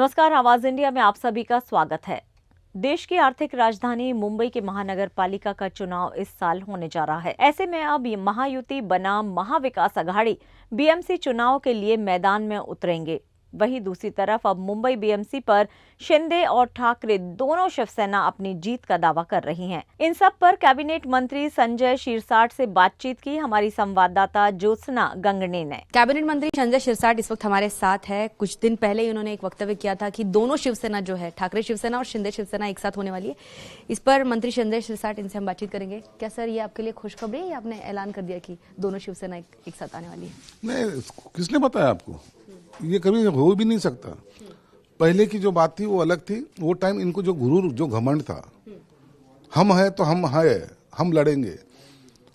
नमस्कार, आवाज इंडिया में आप सभी का स्वागत है। देश की आर्थिक राजधानी मुंबई के महानगर पालिका का चुनाव इस साल होने जा रहा है। ऐसे में अब ये महायुति बनाम महाविकास अघाड़ी बीएमसी चुनाव के लिए मैदान में उतरेंगे। वहीं दूसरी तरफ अब मुंबई बीएमसी पर शिंदे और ठाकरे दोनों शिवसेना अपनी जीत का दावा कर रही हैं। इन सब पर कैबिनेट मंत्री संजय शिरसाट से बातचीत की हमारी संवाददाता ज्योत्सना गंगने ने। कैबिनेट मंत्री संजय शिरसाट इस वक्त हमारे साथ है। कुछ दिन पहले ही उन्होंने एक वक्तव्य किया था कि दोनों शिवसेना जो है, ठाकरे शिवसेना और शिंदे शिवसेना एक साथ होने वाली है। इस पर मंत्री संजय शिरसाट, इनसे हम बातचीत करेंगे। क्या सर ये आपके लिए खुशखबरी है या आपने ऐलान कर दिया कि दोनों शिवसेना एक साथ आने वाली है? नहीं, किसने बताया आपको? ये कभी हो भी नहीं सकता। पहले की जो बात थी वो अलग थी। वो टाइम इनको जो गुरूर, जो घमंड था, हम है तो हम है, हम लड़ेंगे।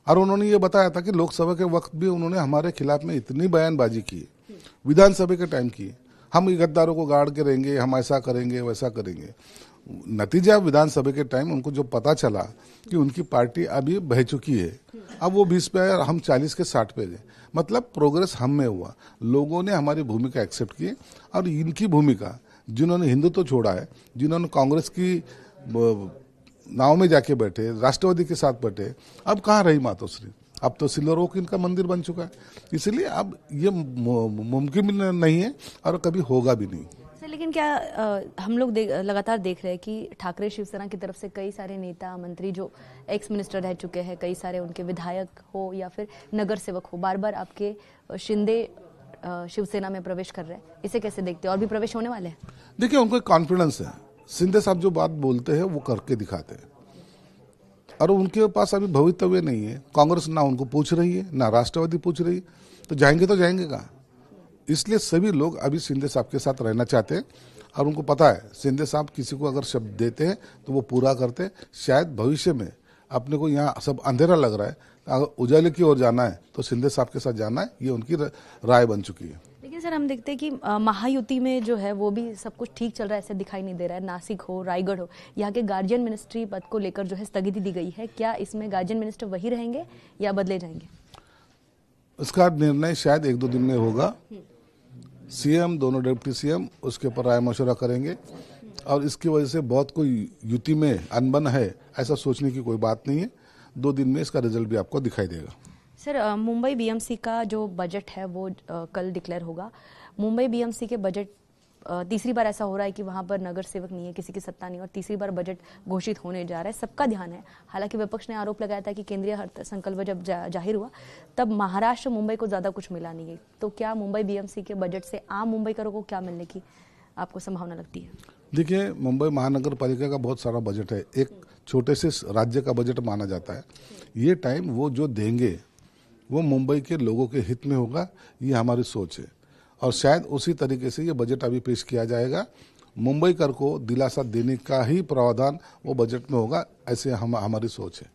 और उन्होंने ये बताया था कि लोकसभा के वक्त भी उन्होंने हमारे खिलाफ में इतनी बयानबाजी की, विधानसभा के टाइम की, हम गद्दारों को गाड़ के रहेंगे, हम ऐसा करेंगे वैसा करेंगे। नतीजा विधानसभा के टाइम उनको जो पता चला कि उनकी पार्टी अभी बह चुकी है, अब वो 20 पे आए और हम 40 के 60 पे गए। मतलब प्रोग्रेस हम में हुआ। लोगों ने हमारी भूमिका एक्सेप्ट की और इनकी भूमिका, जिन्होंने हिंदुत्व छोड़ा है, जिन्होंने कांग्रेस की नाव में जाके बैठे, राष्ट्रवादी के साथ बैठे, अब कहाँ रही मातोश्री? अब तो सिल्वर ओक इनका मंदिर बन चुका है। इसलिए अब ये मुमकिन नहीं है और कभी होगा भी नहीं। लेकिन क्या हम लोग लगातार देख रहे हैं कि ठाकरे शिवसेना की तरफ से कई सारे नेता मंत्री जो एक्स मिनिस्टर रह चुके हैं, कई सारे उनके विधायक हो या फिर नगर सेवक हो, बार बार आपके शिंदे शिवसेना में प्रवेश कर रहे हैं। इसे कैसे देखते हैं? और भी प्रवेश होने वाले हैं? देखिए, उनको एक कॉन्फिडेंस है। शिंदे साहब जो बात बोलते हैं वो करके दिखाते हैं और उनके पास अभी भवितव्य नहीं है। कांग्रेस ना उनको पूछ रही है, ना राष्ट्रवादी पूछ रही है, तो जाएंगे कहाँ? इसलिए सभी लोग अभी शिंदे साहब के साथ रहना चाहते हैं और उनको पता है शिंदे साहब किसी को अगर शब्द देते हैं तो वो पूरा करते हैं। शायद भविष्य में अपने को यहाँ सब अंधेरा लग रहा है, अगर उजाले की ओर जाना है तो शिंदे साहब के साथ जाना है, ये उनकी राय बन चुकी है। लेकिन सर हम देखते हैं कि महायुति में जो है वो भी सब कुछ ठीक चल रहा है, ऐसे दिखाई नहीं दे रहा है। नासिक हो, रायगढ़ हो, यहाँ के गार्जियन मिनिस्ट्री पद को लेकर जो है स्थगिति दी गई है। क्या इसमें गार्जियन मिनिस्टर वही रहेंगे या बदले जाएंगे? इसका निर्णय शायद 1-2 दिन में होगा। सीएम, दोनों डिप्टी सीएम उसके ऊपर राय मशवरा करेंगे और इसकी वजह से बहुत कोई युति में अनबन है ऐसा सोचने की कोई बात नहीं है। 2 दिन में इसका रिजल्ट भी आपको दिखाई देगा। सर मुंबई बीएमसी का जो बजट है वो कल डिक्लेयर होगा। मुंबई बीएमसी के बजट तीसरी बार ऐसा हो रहा है कि वहां पर नगर सेवक नहीं है, किसी की सत्ता नहीं, और तीसरी बार बजट घोषित होने जा रहा है। सबका ध्यान है। हालांकि विपक्ष ने आरोप लगाया था कि केंद्रीय अर्थसंकल्प जब जाहिर हुआ तब महाराष्ट्र मुंबई को ज्यादा कुछ मिला नहीं है। तो क्या मुंबई बीएमसी के बजट से आम मुंबईकरों को क्या मिलने की आपको संभावना लगती है? देखिए, मुंबई महानगर पालिका का बहुत सारा बजट है, एक छोटे से राज्य का बजट माना जाता है। ये टाइम वो जो देंगे वो मुंबई के लोगों के हित में होगा, ये हमारी सोच है और शायद उसी तरीके से ये बजट अभी पेश किया जाएगा। मुंबई कर को दिलासा देने का ही प्रावधान वो बजट में होगा, ऐसे हमारी सोच है।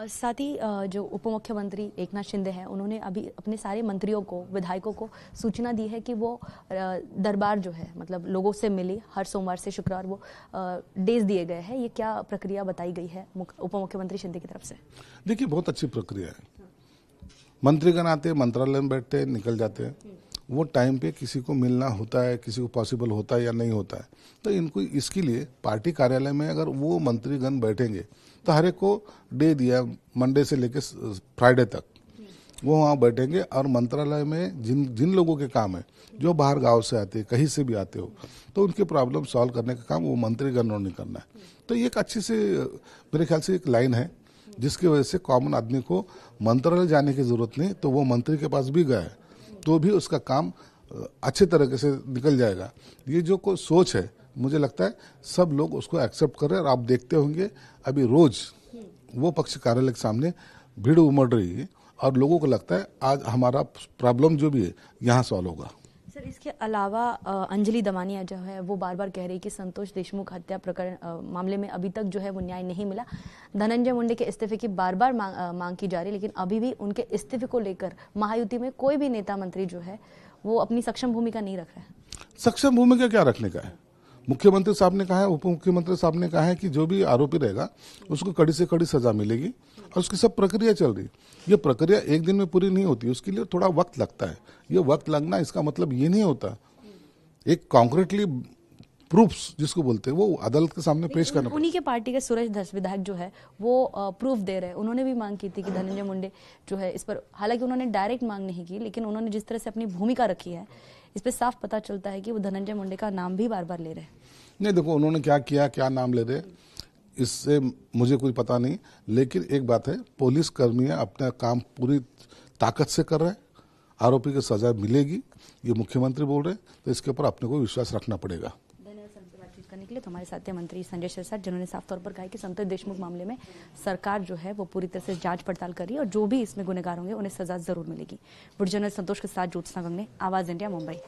साथ ही जो उप मुख्यमंत्री एकनाथ शिंदे हैं, उन्होंने अभी अपने सारे मंत्रियों को, विधायकों को सूचना दी है कि वो दरबार जो है, मतलब लोगों से मिले। हर सोमवार से शुक्रवार वो डेज दिए गए हैं। ये क्या प्रक्रिया बताई गई है उप मुख्यमंत्री शिंदे की तरफ से? देखिए, बहुत अच्छी प्रक्रिया है। मंत्रीगण आते, मंत्रालय में बैठते, निकल जाते हैं। वो टाइम पे किसी को मिलना होता है, किसी को पॉसिबल होता है या नहीं होता है, तो इनको इसके लिए पार्टी कार्यालय में अगर वो मंत्रीगण बैठेंगे तो हर एक को डे दिया, मंडे से लेकर फ्राइडे तक वो वहाँ बैठेंगे और मंत्रालय में जिन लोगों के काम है, जो बाहर गांव से आते, कहीं से भी आते हो, तो उनके प्रॉब्लम सॉल्व करने का काम वो मंत्रीगणों ने करना है। तो ये एक अच्छी से मेरे ख्याल से एक लाइन है जिसकी वजह से कॉमन आदमी को मंत्रालय जाने की जरूरत नहीं, तो वो मंत्री के पास भी गए तो भी उसका काम अच्छे तरीके से निकल जाएगा। ये जो कोई सोच है, मुझे लगता है सब लोग उसको एक्सेप्ट कर रहे हैं और आप देखते होंगे अभी रोज वो पक्ष कार्यालय के सामने भीड़ उमड़ रही है और लोगों को लगता है आज हमारा प्रॉब्लम जो भी है यहाँ सॉल्व होगा। सर इसके अलावा अंजलि दमानिया जो है वो बार बार कह रही कि संतोष देशमुख हत्या प्रकरण मामले में अभी तक जो है वो न्याय नहीं मिला। धनंजय मुंडे के इस्तीफे की बार बार मांग की जा रही, लेकिन अभी भी उनके इस्तीफे को लेकर महायुति में कोई भी नेता मंत्री जो है वो अपनी सक्षम भूमिका नहीं रख रहा है। सक्षम भूमिका क्या रखने का है? मुख्यमंत्री साहब ने कहा है, उप मुख्यमंत्री साहब ने कहा है कि जो भी आरोपी रहेगा उसको कड़ी से कड़ी सजा मिलेगी और उसकी सब प्रक्रिया चल रही। ये प्रक्रिया एक दिन में पूरी नहीं होती, उसके लिए थोड़ा वक्त लगता है। ये वक्त लगना इसका मतलब ये नहीं होता एक कॉन्क्रीटली प्रूफ्स जिसको बोलते हैं वो अदालत के सामने पेश करना उन्हीं के पार्टी के सूरज धस विधायक जो है वो प्रूफ दे रहे हैं। उन्होंने भी मांग की थी कि धनंजय मुंडे जो है इस पर, हालांकि उन्होंने डायरेक्ट मांग नहीं की, लेकिन उन्होंने जिस तरह से अपनी भूमिका रखी है इस पे साफ पता चलता है कि वो धनंजय मुंडे का नाम भी बार बार ले रहे हैं। नहीं, देखो उन्होंने क्या किया, क्या नाम ले रहे, इससे मुझे कोई पता नहीं, लेकिन एक बात है, पुलिस कर्मी अपना काम पूरी ताकत से कर रहे हैं, आरोपी की सजा मिलेगी, ये मुख्यमंत्री बोल रहे हैं, तो इसके ऊपर अपने को विश्वास रखना पड़ेगा। धन्यवाद सर, हमसे बातचीत करने के लिए। तो हमारे साथ हैं मंत्री संजय सिरसाट, जिन्होंने साफ तौर पर कहा है कि संतोष देशमुख मामले में सरकार जो है वो पूरी तरह से जांच पड़ताल कर रही है और जो भी इसमें गुनहगार होंगे उन्हें सजा जरूर मिलेगी। वीडियो जर्नलिस्ट संतोष के साथ ज्योत्सना गंगने, आवाज इंडिया, मुंबई।